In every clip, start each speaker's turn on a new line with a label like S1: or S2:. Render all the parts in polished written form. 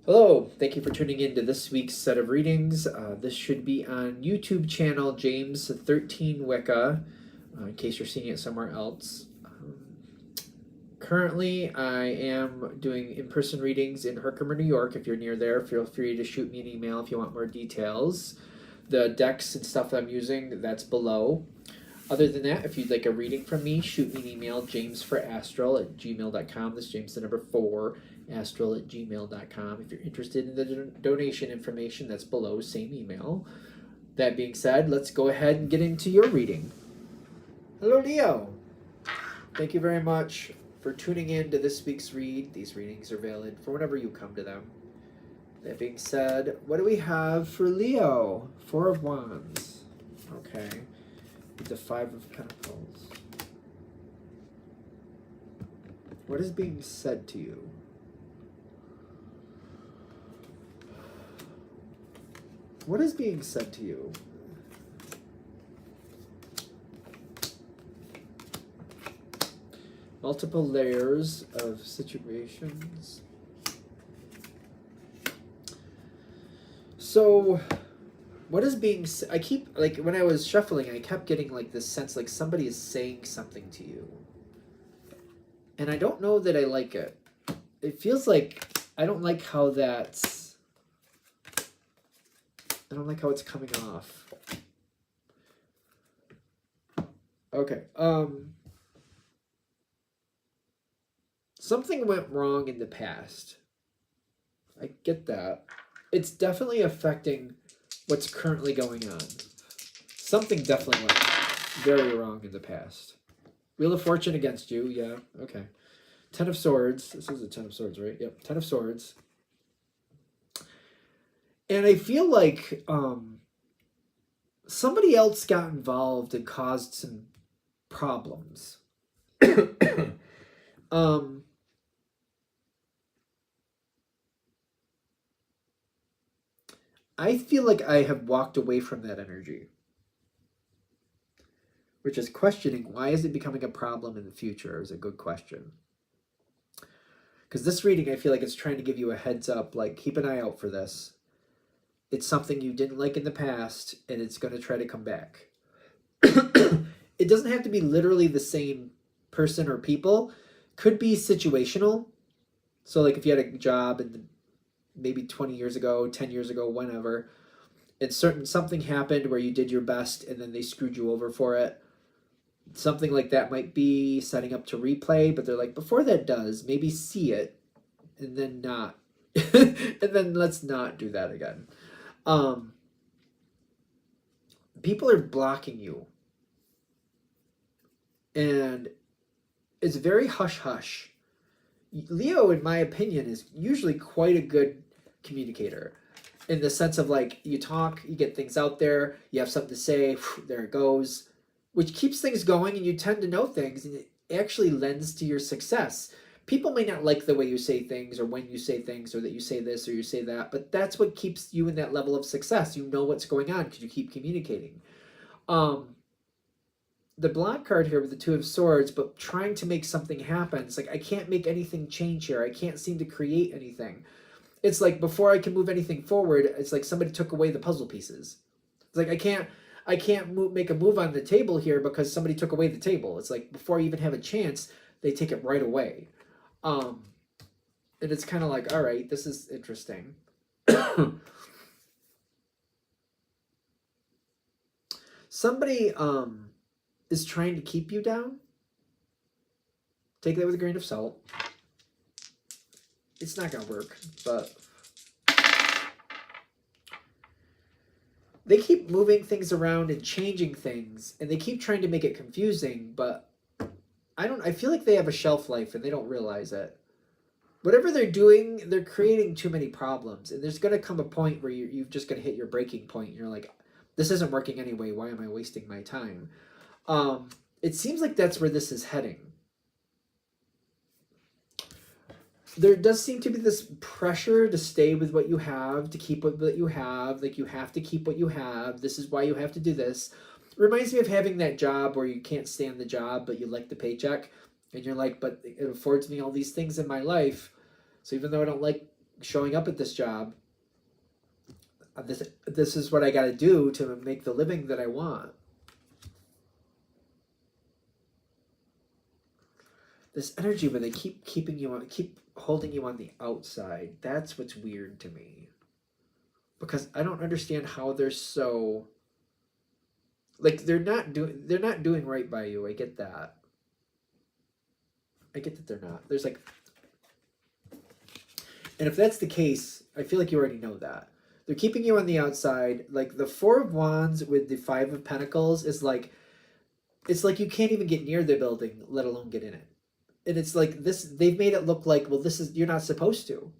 S1: Hello, thank you for tuning in to this week's set of readings. This should be on YouTube channel James 13 Wicca, in case you're seeing it somewhere else. Currently, I am doing in-person readings in Herkimer, New York. If you're near there, feel free to shoot me an email if you want more details. The decks and stuff that I'm using, that's below. Other than that, if you'd like a reading from me, shoot me an email, jamesforastral@gmail.com. That's James the number 4, astral@gmail.com. If you're interested in the donation information, that's below, same email. That being said, let's go ahead and get into your reading. Hello, Leo. Thank you very much for tuning in to this week's read. These readings are valid for whenever you come to them. That being said, what do we have for Leo? 4 of Wands. Okay. The 5 of Pentacles. What is being said to you? What is being said to you? Multiple layers of situations. So, what is being... I keep, like, when I was shuffling, I kept getting, like, this sense like somebody is saying something to you. And I don't know that I like it. It feels like I don't like how that's... I don't like how it's coming off. Okay, something went wrong in the past. I get that. It's definitely affecting what's currently going on. Something definitely went very wrong in the past. Wheel of Fortune against you, yeah, okay. 10 of Swords. This is a 10 of Swords, right? Yep, 10 of Swords. And I feel like somebody else got involved and caused some problems. I feel like I have walked away from that energy, which is questioning, why is it becoming a problem in the future is a good question. Because this reading, I feel like it's trying to give you a heads up, like, keep an eye out for this. It's something you didn't like in the past, and it's going to try to come back. It doesn't have to be literally the same person or people. Could be situational. So, like, if you had a job and maybe 20 years ago, 10 years ago, whenever, and something happened where you did your best and then they screwed you over for it. Something like that might be setting up to replay, but they're like, before that does, maybe see it and then not. And then let's not do that again. People are blocking you. And it's very hush-hush. Leo, in my opinion, is usually quite a good communicator. In the sense of, like, you talk, you get things out there, you have something to say, there it goes. Which keeps things going, and you tend to know things, and it actually lends to your success. People may not like the way you say things, or when you say things, or that you say this or you say that, but that's what keeps you in that level of success. You know what's going on because you keep communicating. The black card here with the 2 of Swords, but trying to make something happen. It's like, I can't make anything change here. I can't seem to create anything. It's like, before I can move anything forward, it's like somebody took away the puzzle pieces. It's like, I can't make a move on the table here because somebody took away the table. It's like, before I even have a chance, they take it right away. And it's kind of like, all right, this is interesting. Somebody is trying to keep you down. Take that with a grain of salt. It's not going to work, but they keep moving things around and changing things, and they keep trying to make it confusing, but I feel like they have a shelf life and they don't realize it. Whatever they're doing, they're creating too many problems, and there's going to come a point where you're just going to hit your breaking point, and you're like, this isn't working anyway, why am I wasting my time? It seems like that's where this is heading. There does seem to be this pressure to stay with what you have, to keep what you have. Like, you have to keep what you have. This is why you have to do this. It reminds me of having that job where you can't stand the job, but you like the paycheck. And you're like, but it affords me all these things in my life. So even though I don't like showing up at this job. This is what I got to do to make the living that I want. This energy where they keep holding you on the outside. That's what's weird to me. Because I don't understand how they're so, like, they're not doing right by you. I get that. I get that they're not. There's like, and if that's the case, I feel like you already know that. They're keeping you on the outside. Like the Four of Wands with the Five of Pentacles is like, it's like you can't even get near the building, let alone get in it. And it's like this, they've made it look like, well, this is, you're not supposed to.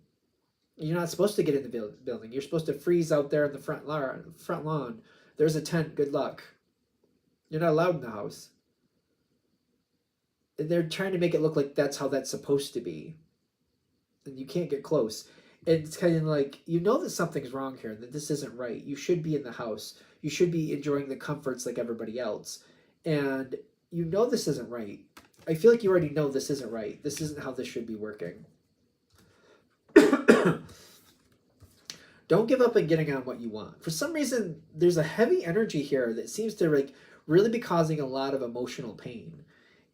S1: You're not supposed to get in the building. You're supposed to freeze out there in the front lawn. There's a tent. Good luck. You're not allowed in the house. And they're trying to make it look like that's how that's supposed to be. And you can't get close. And it's kind of like, you know that something's wrong here, that this isn't right. You should be in the house. You should be enjoying the comforts like everybody else. And you know this isn't right. I feel like you already know this isn't right. This isn't how this should be working. Don't give up on getting on what you want. For some reason, there's a heavy energy here that seems to like really be causing a lot of emotional pain.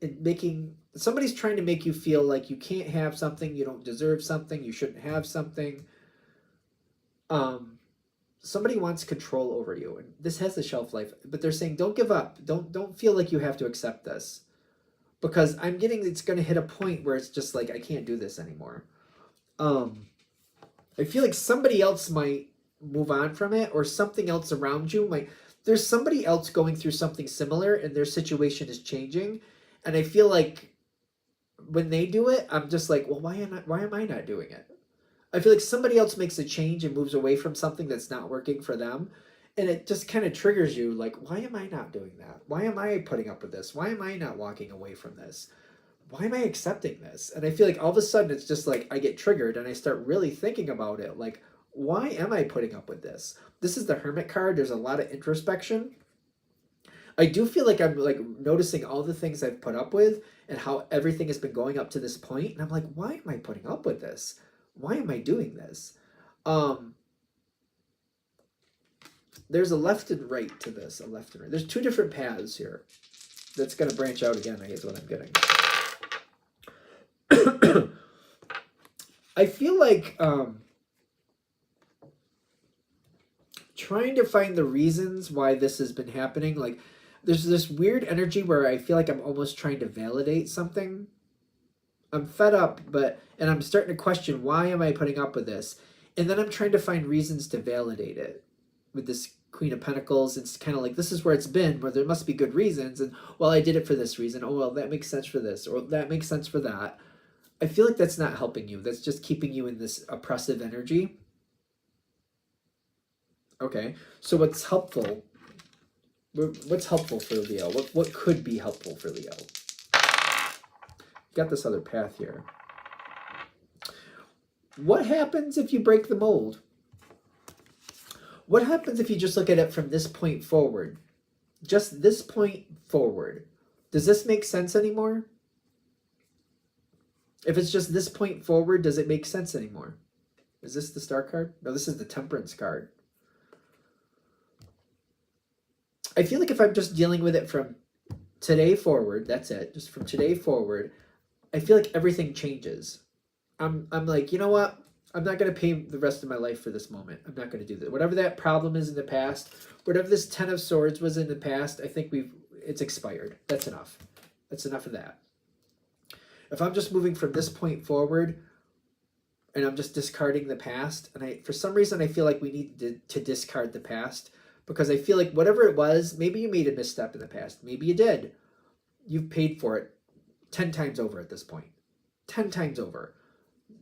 S1: And making, somebody's trying to make you feel like you can't have something, you don't deserve something, you shouldn't have something. Somebody wants control over you, and this has a shelf life, but they're saying don't give up. Don't feel like you have to accept this. Because I'm getting, it's going to hit a point where it's just like, I can't do this anymore. I feel like somebody else might move on from it, or something else around you might, there's somebody else going through something similar and their situation is changing. And I feel like when they do it, I'm just like, well, why am I not doing it? I feel like somebody else makes a change and moves away from something that's not working for them. And it just kind of triggers you, like, why am I not doing that? Why am I putting up with this? Why am I not walking away from this? Why am I accepting this? And I feel like all of a sudden it's just like I get triggered and I start really thinking about it. Like, why am I putting up with this? This is the Hermit card. There's a lot of introspection. I do feel like I'm like noticing all the things I've put up with and how everything has been going up to this point. And I'm like, why am I putting up with this? Why am I doing this? There's a left and right to this, a left and right. There's two different paths here. That's going to branch out again, I guess, what I'm getting. I feel like trying to find the reasons why this has been happening. Like, there's this weird energy where I feel like I'm almost trying to validate something. I'm fed up, and I'm starting to question, why am I putting up with this? And then I'm trying to find reasons to validate it. With this Queen of Pentacles, it's kind of like, this is where it's been, where there must be good reasons. And, well, I did it for this reason. Oh, well, that makes sense for this, or that makes sense for that. I feel like that's not helping you. That's just keeping you in this oppressive energy. Okay, so what's helpful? What's helpful for Leo? What could be helpful for Leo? Got this other path here. What happens if you break the mold? What happens if you just look at it from this point forward? Just this point forward. Does this make sense anymore? If it's just this point forward, does it make sense anymore? Is this the Star card? No, this is the Temperance card. I feel like if I'm just dealing with it from today forward, that's it, just from today forward, I feel like everything changes. I'm like, you know what? I'm not going to pay the rest of my life for this moment. I'm not going to do that. Whatever that problem is in the past, whatever this 10 of Swords was in the past, I think it's expired. That's enough. That's enough of that. If I'm just moving from this point forward and I'm just discarding the past, and for some reason I feel like we need to discard the past, because I feel like whatever it was, maybe you made a misstep in the past. Maybe you did. You've paid for it 10 times over at this point. 10 times over.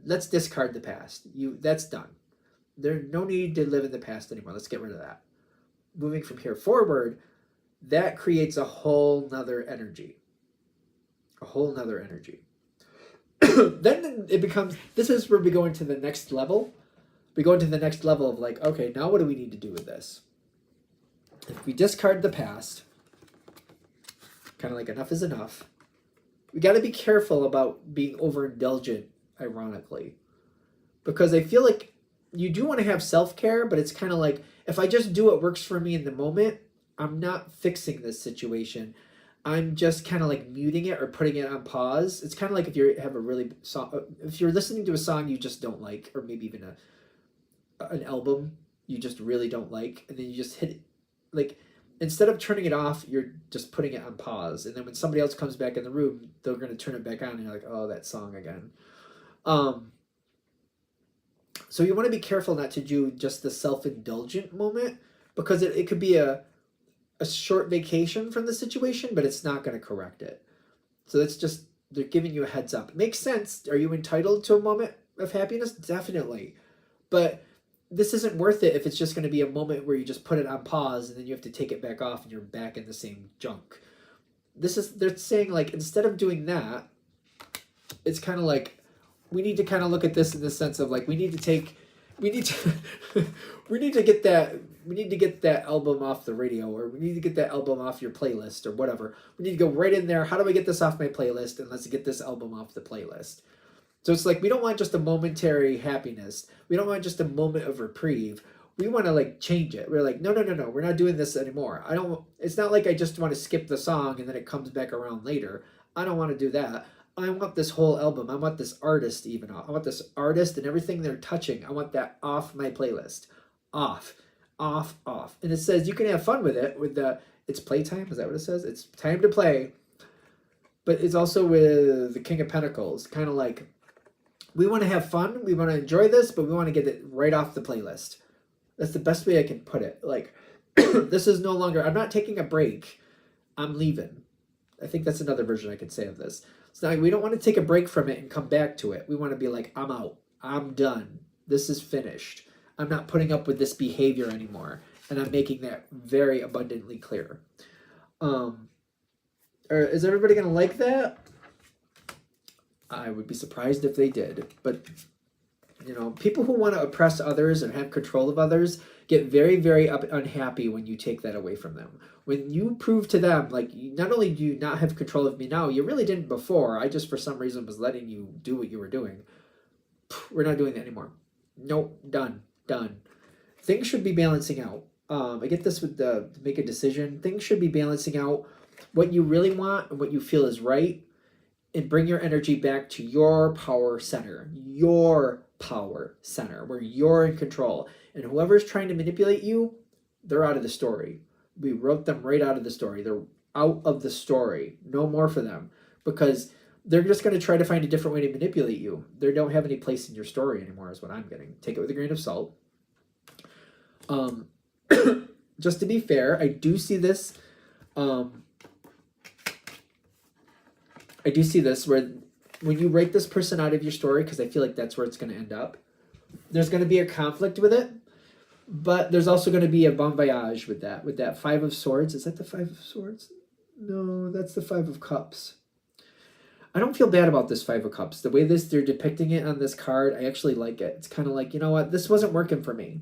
S1: Let's discard the past. That's done. There's no need to live in the past anymore. Let's get rid of that. Moving from here forward, that creates a whole nother energy. A whole nother energy. Then it becomes, this is where we go into the next level. We go into the next level of like, okay, now what do we need to do with this? If we discard the past, kind of like enough is enough, we got to be careful about being overindulgent, ironically. because I feel like you do want to have self-care, but it's kind of like, if I just do what works for me in the moment, I'm not fixing this situation. I'm just kind of like muting it or putting it on pause. It's kind of like if you have a really song, if you're listening to a song you just don't like, or maybe even an album you just really don't like, and then you just hit it, like, instead of turning it off, you're just putting it on pause, and then when somebody else comes back in the room, they're going to turn it back on, and you're like, oh, that song again. So you want to be careful not to do just the self-indulgent moment, because it could be a short vacation from the situation, but it's not going to correct it. So that's just, they're giving you a heads up. It makes sense. Are you entitled to a moment of happiness? Definitely. But this isn't worth it if it's just going to be a moment where you just put it on pause and then you have to take it back off and you're back in the same junk. They're saying, like, instead of doing that, it's kind of like, we need to kind of look at this in the sense of, like, we need to get that album off the radio, or we need to get that album off your playlist, or whatever. We need to go right in there. How do I get this off my playlist? And let's get this album off the playlist. So it's like, we don't want just a momentary happiness. We don't want just a moment of reprieve. We want to, like, change it. We're like, no, we're not doing this anymore. It's not like I just want to skip the song and then it comes back around later. I don't want to do that. I want this whole album. I want this artist even off. I want this artist and everything they're touching. I want that off my playlist. Off. And it says you can have fun with it, it's playtime. Is that what it says? It's time to play. But it's also with the King of Pentacles. Kind of like, we want to have fun. We want to enjoy this, but we want to get it right off the playlist. That's the best way I can put it. Like, this is no longer, I'm not taking a break. I'm leaving. I think that's another version I could say of this. It's not, we don't want to take a break from it and come back to it. We want to be like, I'm out. I'm done. This is finished. I'm not putting up with this behavior anymore. And I'm making that very abundantly clear. Is everybody going to like that? I would be surprised if they did. But, people who want to oppress others and have control of others get very, very unhappy when you take that away from them. When you prove to them, like, not only do you not have control of me now, you really didn't before. I just, for some reason, was letting you do what you were doing. We're not doing that anymore. Nope, done. Things should be balancing out. I get this with to make a decision. Things should be balancing out what you really want and what you feel is right, and bring your energy back to your power center, where you're in control. And whoever's trying to manipulate you, they're out of the story. We wrote them right out of the story. They're out of the story. No more for them, because they're just going to try to find a different way to manipulate you. They don't have any place in your story anymore, is what I'm getting. Take it with a grain of salt. Just to be fair, I do see this. I do see this where, when you write this person out of your story, because I feel like that's where it's going to end up, there's going to be a conflict with it, but there's also going to be a bon voyage with that Five of Swords. Is that the Five of Swords? No, that's the Five of Cups. I don't feel bad about this Five of Cups. The way they're depicting it on this card, I actually like it. It's kind of like, you know what, this wasn't working for me.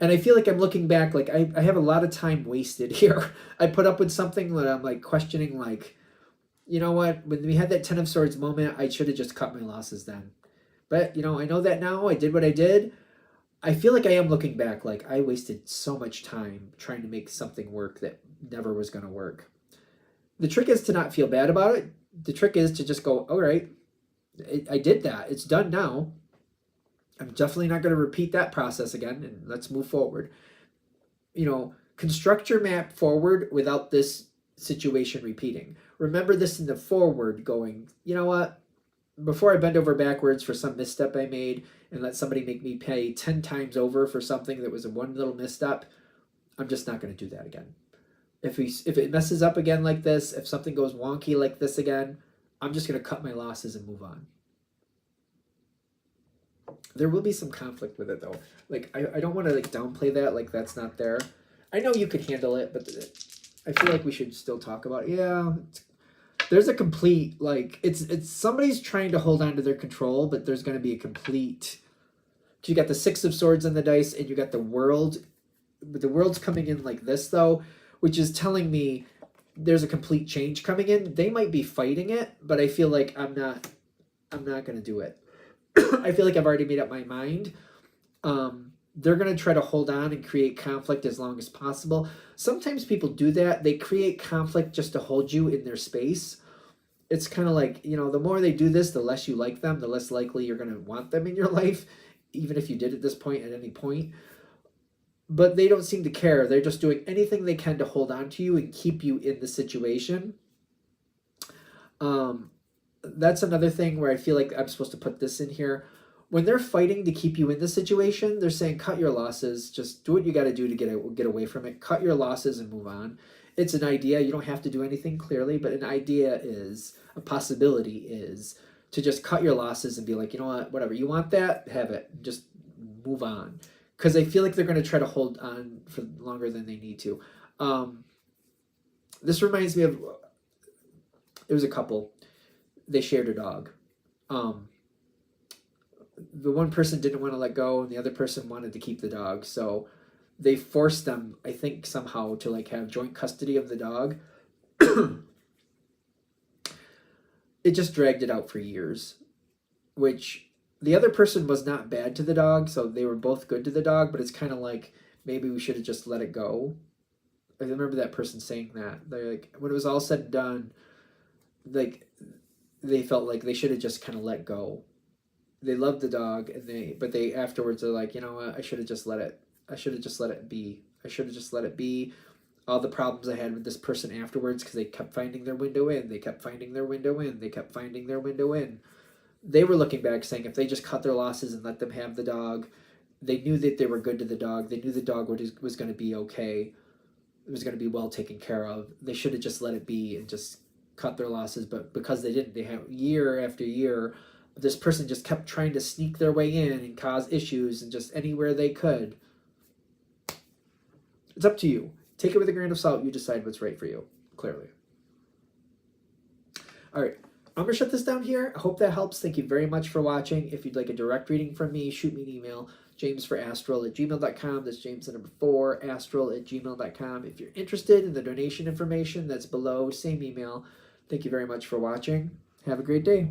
S1: And I feel like I'm looking back, like, I have a lot of time wasted here. I put up with something that I'm, like, questioning, like, you know what, when we had that Ten of Swords moment, I should have just cut my losses then. But, I know that now. I did what I did. I feel like I am looking back, like, I wasted so much time trying to make something work that never was going to work. The trick is to not feel bad about it. The trick is to just go, all right, I did that. It's done now. I'm definitely not going to repeat that process again, and let's move forward. Construct your map forward without this situation repeating. Remember this in the forward, going, you know what? Before I bend over backwards for some misstep I made and let somebody make me pay 10 times over for something that was a one little misstep, I'm just not going to do that again. If it messes up again like this, if something goes wonky like this again, I'm just going to cut my losses and move on. There will be some conflict with it, though. Like, I don't want to, like, downplay that, like, that's not there. I know you could handle it, but I feel like we should still talk about it. Yeah, there's a complete, like, it's somebody's trying to hold on to their control, but there's going to be a complete. You got the Six of Swords on the dice, and you got the World. But the World's coming in like this, though, which is telling me there's a complete change coming in. They might be fighting it, but I feel like I'm not going to do it. I feel like I've already made up my mind. They're going to try to hold on and create conflict as long as possible. Sometimes people do that. They create conflict just to hold you in their space. It's kind of like, you know, the more they do this, the less you like them, the less likely you're going to want them in your life, even if you did at this point at any point. But they don't seem to care. They're just doing anything they can to hold on to you and keep you in the situation. That's another thing where I feel like I'm supposed to put this in here. When they're fighting to keep you in the situation, they're saying cut your losses. Just do what you got to do to get away from it. Cut your losses and move on. It's an idea. You don't have to do anything clearly, but an idea is, a possibility is to just cut your losses and be like, you know what, whatever. You want that, have it. Just move on. Because I feel like they're going to try to hold on for longer than they need to. This reminds me of, there was a couple. They shared a dog. The one person didn't want to let go and the other person wanted to keep the dog. So they forced them, I think, somehow to like have joint custody of the dog. It just dragged it out for years, which the other person was not bad to the dog. So they were both good to the dog, but it's kind of like, maybe we should have just let it go. I remember that person saying that. They're like, when it was all said and done, like they felt like they should have just kind of let go. They loved the dog, and but they afterwards are like, you know what, I should have just let it be. I should have just let it be. All the problems I had with this person afterwards, because they kept finding their window in, they kept finding their window in, they kept finding their window in. They were looking back saying if they just cut their losses and let them have the dog, they knew that they were good to the dog. They knew the dog was going to be okay. It was going to be well taken care of. They should have just let it be and just cut their losses. But because they didn't, they had year after year, this person just kept trying to sneak their way in and cause issues and just anywhere they could. It's up to you. Take it with a grain of salt. You decide what's right for you, clearly. All right. I'm going to shut this down here. I hope that helps. Thank you very much for watching. If you'd like a direct reading from me, shoot me an email, jamesforastral@gmail.com. That's James the number 4, astral@gmail.com. If you're interested in the donation information, that's below, same email. Thank you very much for watching. Have a great day.